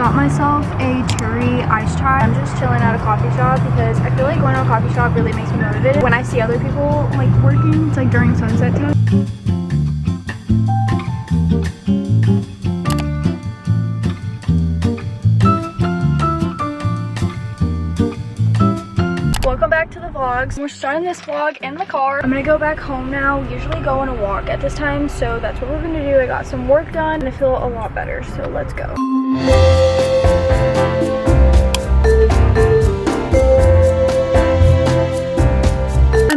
Got myself a cherry ice chai. I'm just chilling at a coffee shop because I feel like going to a coffee shop really makes me motivated. When I see other people like working, it's like during sunset time. Welcome back to the vlogs. We're starting this vlog in the car. I'm gonna go back home now. We usually go on a walk at this time, so that's what we're gonna do. I got some work done and I feel a lot better, so let's go.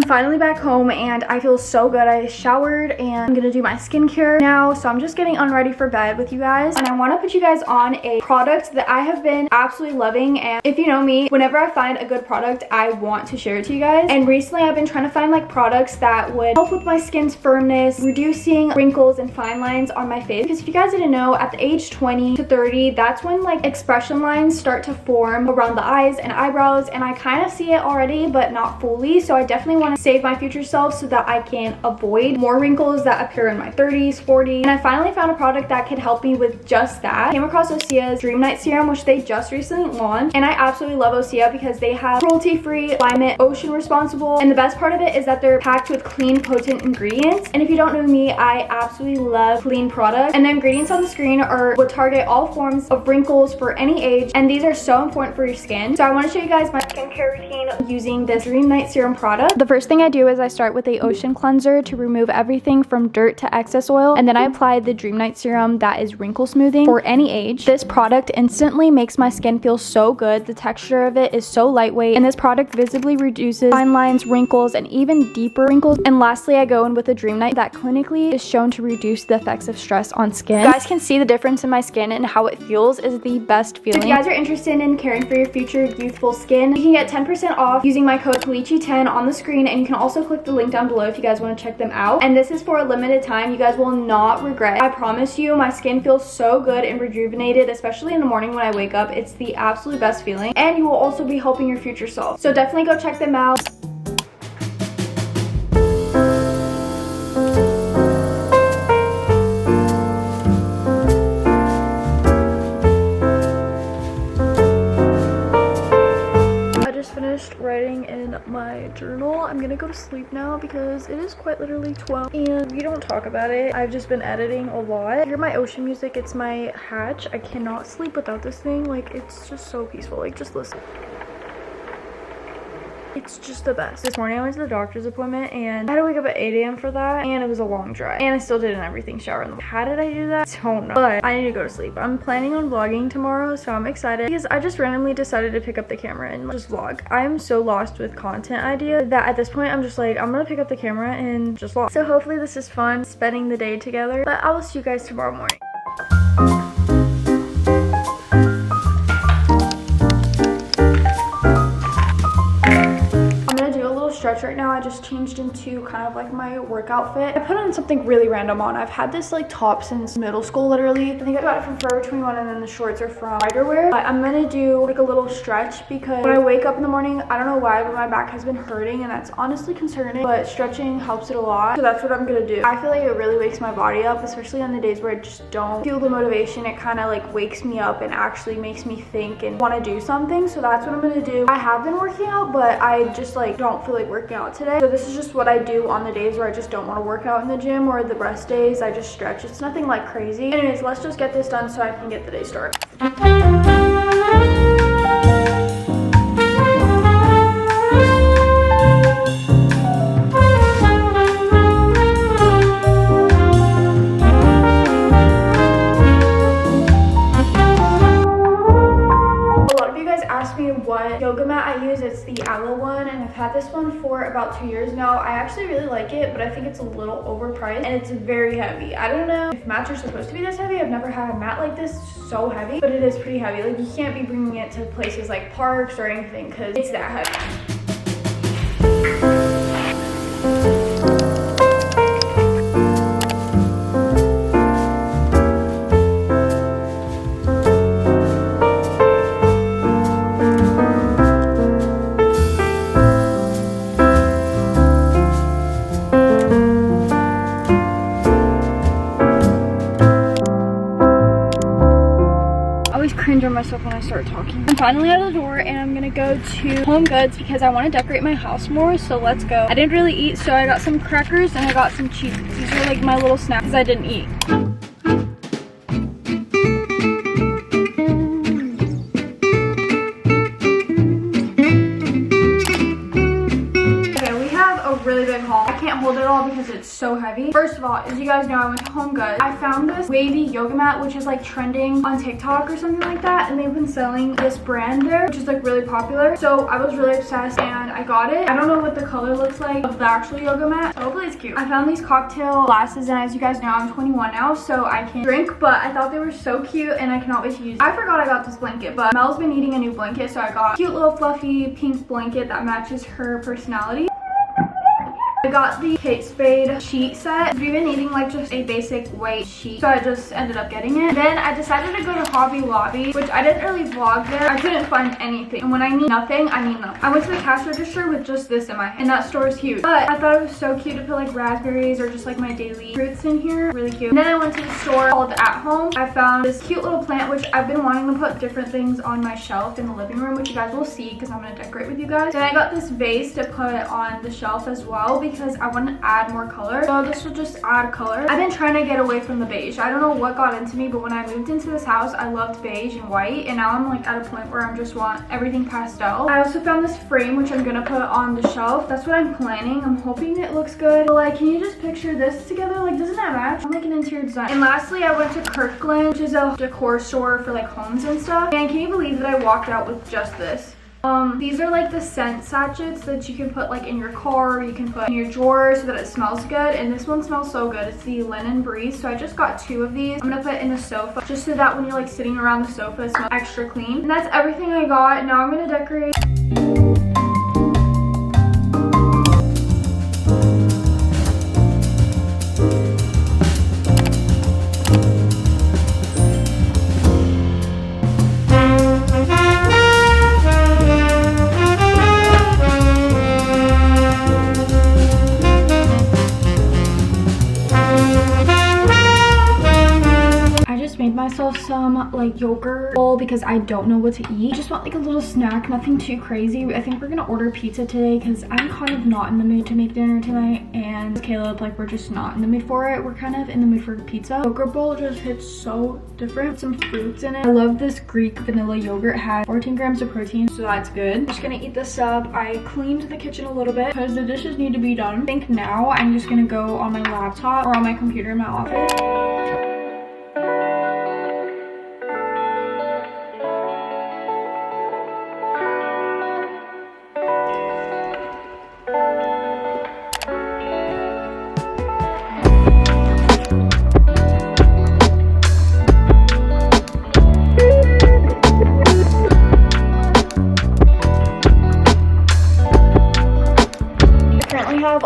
Finally back home and I feel so good. I showered and I'm gonna do my skincare now, so I'm just getting unready for bed with you guys, and I want to put you guys on a product that I have been absolutely loving. And if you know me, whenever I find a good product, I want to share it to you guys. And recently I've been trying to find like products that would help with my skin's firmness, reducing wrinkles and fine lines on my face, because if you guys didn't know, at the age 20 to 30, that's when like expression lines start to form around the eyes and eyebrows, and I kind of see it already but not fully. So I definitely want to save my future self so that I can avoid more wrinkles that appear in my 30s, 40s. And I finally found a product that could help me with just that. I came across Osea's Dream Night Serum, which they just recently launched, and I absolutely love Osea because they have cruelty-free, climate, ocean responsible, and the best part of it is that they're packed with clean, potent ingredients. And if you don't know me, I absolutely love clean products, and the ingredients on the screen are what target all forms of wrinkles for any age, and these are so important for your skin. So I want to show you guys my skincare routine using this Dream Night Serum product. The first thing I do is I start with a ocean cleanser to remove everything from dirt to excess oil, and then I apply the Dream Night Serum that is wrinkle smoothing for any age. This product instantly makes my skin feel so good. The texture of it is so lightweight, and this product visibly reduces fine lines, wrinkles, and even deeper wrinkles. And lastly, I go in with a Dream Night that clinically is shown to reduce the effects of stress on skin. You guys can see the difference in my skin, and how it feels is the best feeling. If you guys are interested in caring for your future youthful skin, you can get 10% off using my code Paulichi10 on the screen, and you can also click the link down below if you guys want to check them out. And this is for a limited time. You guys will not regret. I promise you, my skin feels so good and rejuvenated, especially in the morning when I wake up. It's the absolute best feeling, and you will also be helping your future self. So definitely go check them out. Writing in my journal. I'm gonna go to sleep now because it is quite literally 12 and we don't talk about it. I've just been editing a lot. I hear my ocean music. It's my Hatch. I cannot sleep without this thing. Like, it's just so peaceful. Like, just listen. It's just the best. This morning I went to the doctor's appointment and I had to wake up at 8 a.m. for that, and it was a long drive, and I still didn't everything shower in the morning. How did I do that? I don't know, but I need to go to sleep. I'm planning on vlogging tomorrow, so I'm excited because I just randomly decided to pick up the camera and just vlog. I'm so lost with content ideas that at this point I'm just like, I'm gonna pick up the camera and just vlog. So hopefully this is fun, spending the day together, but I will see you guys tomorrow morning. Stretch right now. I just changed into kind of like my work outfit. I put on something really random on. I've had this like top since middle school, literally. I think I got it from Forever 21, and then the shorts are from Riderwear. But I'm gonna do like a little stretch because when I wake up in the morning, I don't know why, but my back has been hurting, and that's honestly concerning, but stretching helps it a lot. So that's what I'm gonna do. I feel like it really wakes my body up, especially on the days where I just don't feel the motivation. It kind of like wakes me up and actually makes me think and want to do something. So that's what I'm gonna do. I have been working out, but I just like don't feel like working out today. So this is just what I do on the days where I just don't want to work out in the gym, or the rest days I just stretch. It's nothing like crazy. Anyways, let's just get this done so I can get the day started. what yoga mat I use. It's the aloe one, and I've had this one for about 2 years now. I actually really like it, but I think it's a little overpriced and it's very heavy. I don't know if mats are supposed to be this heavy. I've never had a mat like this so heavy, but it is pretty heavy. Like, you can't be bringing it to places like parks or anything because it's that heavy. Cringe on myself when I start talking. I'm finally out of the door and I'm gonna go to Home Goods because I want to decorate my house more, so let's go. I didn't really eat, so I got some crackers and I got some cheese. These are like my little snacks I didn't eat. Really big haul. I can't hold it all because it's so heavy. First of all, as you guys know, I went to Home Goods. I found this wavy yoga mat, which is like trending on TikTok or something like that, and they've been selling this brand there, which is like really popular. So I was really obsessed and I got it. I don't know what the color looks like of the actual yoga mat, so hopefully it's cute. I found these cocktail glasses, and as you guys know, I'm 21 now, so I can drink, but I thought they were so cute and I cannot wait to use it. I forgot I got this blanket, but Mel's been needing a new blanket, so I got a cute little fluffy pink blanket that matches her personality. I got the Kate Spade sheet set. We've been needing like just a basic white sheet, so I just ended up getting it. Then I decided to go to Hobby Lobby, which I didn't really vlog there. I couldn't find anything, and when I need nothing, I mean nothing. I went to the cash register with just this in my hand, and that store is huge, but I thought it was so cute to put like raspberries or just like my daily fruits in here. Really cute. And then I went to the store called At Home. I found this cute little plant, which I've been wanting to put different things on my shelf in the living room, which you guys will see because I'm going to decorate with you guys. Then I got this vase to put on the shelf as well because I want to add more color, so this will just add color. I've been trying to get away from the beige. I don't know what got into me, but when I moved into this house, I loved beige and white, and now I'm like at a point where I just want everything pastel. I also found this frame, which I'm gonna put on the shelf. That's what I'm planning. I'm hoping it looks good, but like, can you just picture this together? Like, doesn't that match? I'm like an interior design. And lastly, I went to Kirkland, which is a decor store for like homes and stuff, and can you believe that I walked out with just this? These are like the scent sachets that you can put like in your car, or you can put in your drawer so that it smells good, and this one smells so good. It's the Linen Breeze, so I just got 2 of these. I'm gonna put in the sofa just so that when you're like sitting around the sofa, it smells extra clean. And that's everything I got. Now I'm gonna decorate. Myself some like yogurt bowl because I don't know what to eat. I just want like a little snack, nothing too crazy. I think we're gonna order pizza today because I'm kind of not in the mood to make dinner tonight, and Caleb, like, we're just not in the mood for it. We're kind of in the mood for pizza. Yogurt bowl just hits so different. Some fruits in it. I love this Greek vanilla yogurt. It has 14 grams of protein, so that's good. I'm just gonna eat this up. I cleaned the kitchen a little bit because the dishes need to be done. I think now I'm just gonna go on my laptop or on my computer in my office.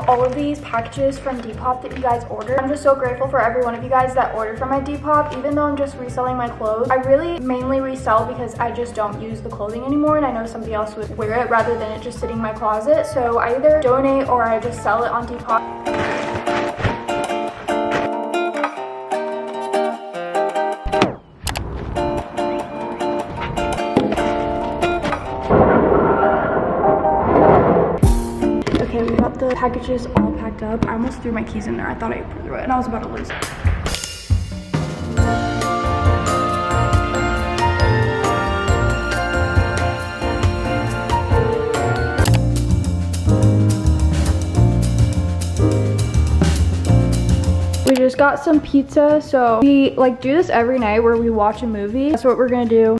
All of these packages from Depop that you guys ordered. I'm just so grateful for every one of you guys that ordered from my Depop. Even though I'm just reselling my clothes, I really mainly resell because I just don't use the clothing anymore, and I know somebody else would wear it rather than it just sitting in my closet. So I either donate or I just sell it on Depop. The packages all packed up. I almost threw my keys in there. I thought I threw it and I was about to lose it. We just got some pizza, so we like do this every night where we watch a movie. That's what we're gonna do.